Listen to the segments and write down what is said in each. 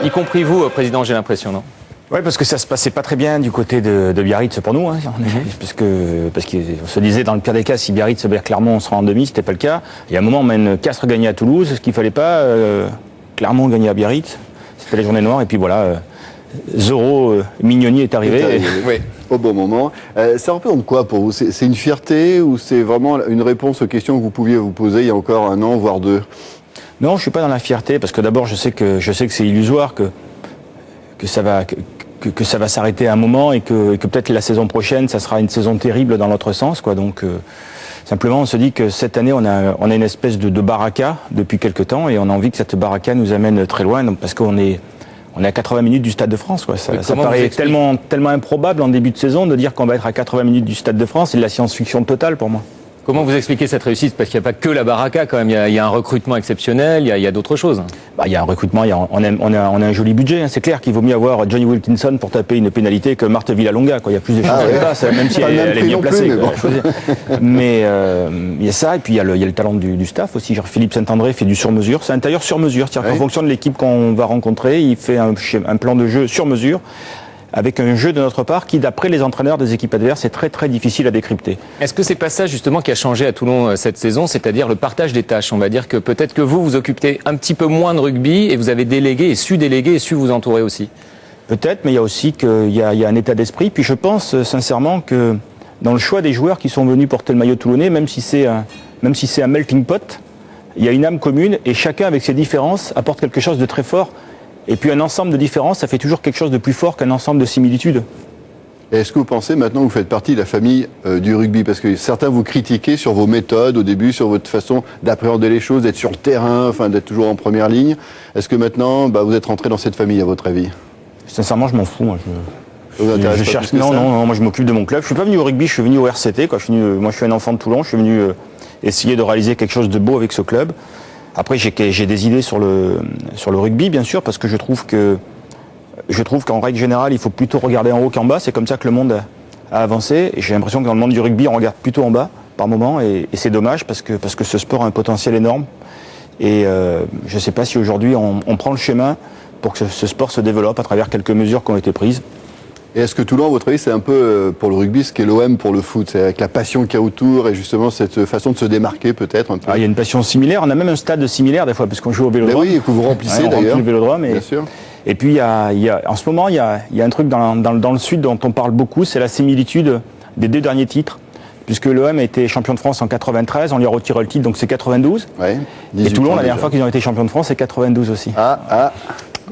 y compris vous, Président, j'ai l'impression, non? Oui, parce que ça se passait pas très bien du côté de Biarritz pour nous, hein, parce qu'on se disait dans le pire des cas, si Biarritz vers Clermont on sera en demi, c'était pas le cas. Il y a un moment, on mène Castres gagné à Toulouse, ce qu'il fallait pas, Clermont gagné à Biarritz, c'était les journées noires, et puis voilà, Zoro Mignoni est arrivé. Oui, au bon moment. Ça représente quoi pour vous? C'est une fierté ou c'est vraiment une réponse aux questions que vous pouviez vous poser il y a encore un an, voire deux? Non, je suis pas dans la fierté, parce que d'abord je sais que c'est illusoire, que ça va s'arrêter à un moment et que peut-être la saison prochaine, ça sera une saison terrible dans l'autre sens, quoi. Donc simplement, on se dit que cette année, on a une espèce de baraka depuis quelque temps et on a envie que cette baraka nous amène très loin, donc, parce qu'on est à 80 minutes du Stade de France, quoi. Ça paraît tellement improbable en début de saison de dire qu'on va être à 80 minutes du Stade de France. C'est de la science-fiction totale pour moi. Comment vous expliquez cette réussite? Parce qu'il n'y a pas que la baraka quand même, il y a un recrutement exceptionnel, il y a d'autres choses. Il y a un recrutement, on a un joli budget. Hein. C'est clair qu'il vaut mieux avoir Johnny Wilkinson pour taper une pénalité que Marthe Villalonga. Quoi. Il y a plus de chances que ça, même si elle est bien placée. Mais il y a ça, et puis il y a le talent du staff aussi. Genre Philippe Saint-André fait du sur-mesure. C'est un tailleur sur-mesure. C'est-à-dire qu'en fonction de l'équipe qu'on va rencontrer, il fait un plan de jeu sur-mesure, avec un jeu de notre part qui, d'après les entraîneurs des équipes adverses, est très très difficile à décrypter. Est-ce que c'est pas ça justement qui a changé à Toulon cette saison, c'est-à-dire le partage des tâches? On va dire que peut-être que vous occupez un petit peu moins de rugby et vous avez délégué et su vous entourer aussi. Peut-être, mais il y a aussi qu'il y a un état d'esprit. Puis je pense sincèrement que dans le choix des joueurs qui sont venus porter le maillot toulonnais, même si c'est un melting pot, il y a une âme commune et chacun avec ses différences apporte quelque chose de très fort. Et puis un ensemble de différences, ça fait toujours quelque chose de plus fort qu'un ensemble de similitudes. Est-ce que vous pensez maintenant que vous faites partie de la famille du rugby? Parce que certains vous critiquaient sur vos méthodes au début, sur votre façon d'appréhender les choses, d'être sur le terrain, enfin d'être toujours en première ligne. Est-ce que maintenant vous êtes rentré dans cette famille à votre avis? Sincèrement, je m'en fous. Moi, je cherche. Non, moi je m'occupe de mon club. Je suis pas venu au rugby, je suis venu au RCT. Quoi. Moi je suis un enfant de Toulon, je suis venu essayer de réaliser quelque chose de beau avec ce club. Après, j'ai des idées sur le rugby, bien sûr, parce que je trouve qu'en règle générale, il faut plutôt regarder en haut qu'en bas. C'est comme ça que le monde a avancé. Et j'ai l'impression que dans le monde du rugby, on regarde plutôt en bas par moment, et c'est dommage parce que ce sport a un potentiel énorme. Et je ne sais pas si aujourd'hui on prend le chemin pour que ce sport se développe à travers quelques mesures qui ont été prises. Et est-ce que Toulon, à votre avis, c'est un peu pour le rugby ce qu'est l'OM pour le foot? C'est avec la passion qu'il y a autour et justement cette façon de se démarquer peut-être un peu. Il y a une passion similaire, on a même un stade similaire des fois, parce qu'on joue au Vélodrome. Mais oui, que vous remplissez d'ailleurs. On remplit le Vélodrome. Bien sûr. Et puis en ce moment, il y a un truc dans le sud dont on parle beaucoup, c'est la similitude des deux derniers titres. Puisque l'OM a été champion de France en 93, on lui a retiré le titre, donc c'est 92. Ouais, et Toulon, la dernière fois qu'ils ont été champions de France, c'est 92 aussi.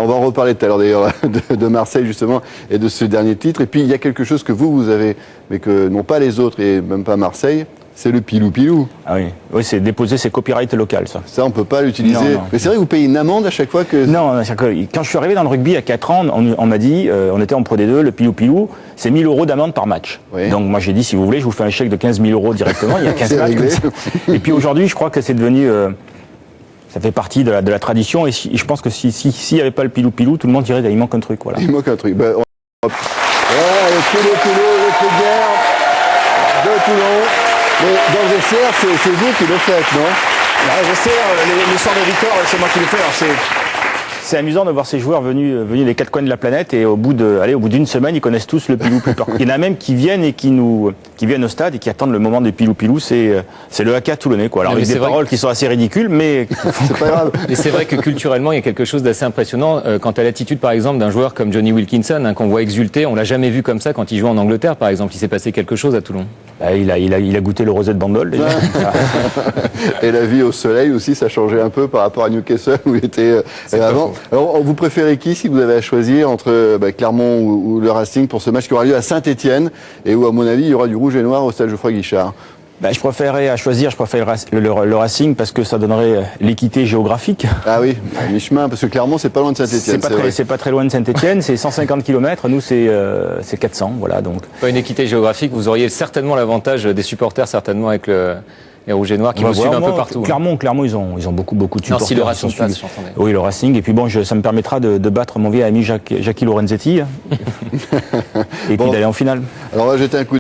On va en reparler tout à l'heure d'ailleurs de Marseille justement et de ce dernier titre. Et puis il y a quelque chose que vous avez, mais que n'ont pas les autres et même pas Marseille, c'est le pilou-pilou. Ah oui, c'est déposer ses copyrights locaux, ça. Ça, on peut pas l'utiliser. Non. Mais c'est vrai que vous payez une amende à chaque fois que... Non, quand je suis arrivé dans le rugby à 4 ans, on m'a dit, on était en Pro D2, le pilou-pilou, c'est 1 000 € d'amende par match. Oui. Donc moi j'ai dit, si vous voulez, je vous fais un chèque de 15 000 € directement, il y a 15 matchs. Et puis aujourd'hui, je crois que c'est devenu... ça fait partie de la tradition et je pense que s'il n'y avait pas le pilou-pilou, tout le monde dirait qu'il manque un truc. Voilà. Il manque un truc. Le pilou-pilou, le coup de guerre de Toulon. Mais dans le vestiaire, c'est vous qui le faites, non? Dans le vestiaire, les soirs de victoire, c'est moi qui le fais. Alors c'est amusant de voir ces joueurs venus des quatre coins de la planète et au bout d'une semaine, ils connaissent tous le pilou-pilou. Il y en a même qui viennent et qui viennent au stade et qui attendent le moment du pilou-pilou. C'est le haka toulonnais, quoi. Alors avec des paroles qui sont assez ridicules, mais c'est pas grave. Et c'est vrai que culturellement, il y a quelque chose d'assez impressionnant quant à l'attitude, par exemple, d'un joueur comme Johnny Wilkinson, qu'on voit exulter. On l'a jamais vu comme ça quand il joue en Angleterre, par exemple. Il s'est passé quelque chose à Toulon. Il a goûté le rosé de Bandol déjà. Et la vie au soleil aussi, ça changeait un peu par rapport à Newcastle où il était avant. Alors, vous préférez qui si vous avez à choisir entre Clermont ou le Racing pour ce match qui aura lieu à Saint-Étienne et où, à mon avis, il y aura du rouge et noir au stade Geoffroy Guichard? Je préfère le Racing parce que ça donnerait l'équité géographique. Ah oui, mi-chemin, parce que Clermont, c'est pas loin de Saint-Étienne. C'est pas très loin de Saint-Étienne, c'est 150 km, nous c'est 400, voilà donc. Pas une équité géographique, vous auriez certainement l'avantage des supporters, certainement avec les rouges et noirs qui vous suivent un peu partout. Clermont, ils ont beaucoup de supporters. Non, si le Racing passe, j'entendais. Oui, le Racing, et puis ça me permettra de battre mon vieil ami Jackie Lorenzetti, et puis d'aller en finale. Alors on va jeter un coup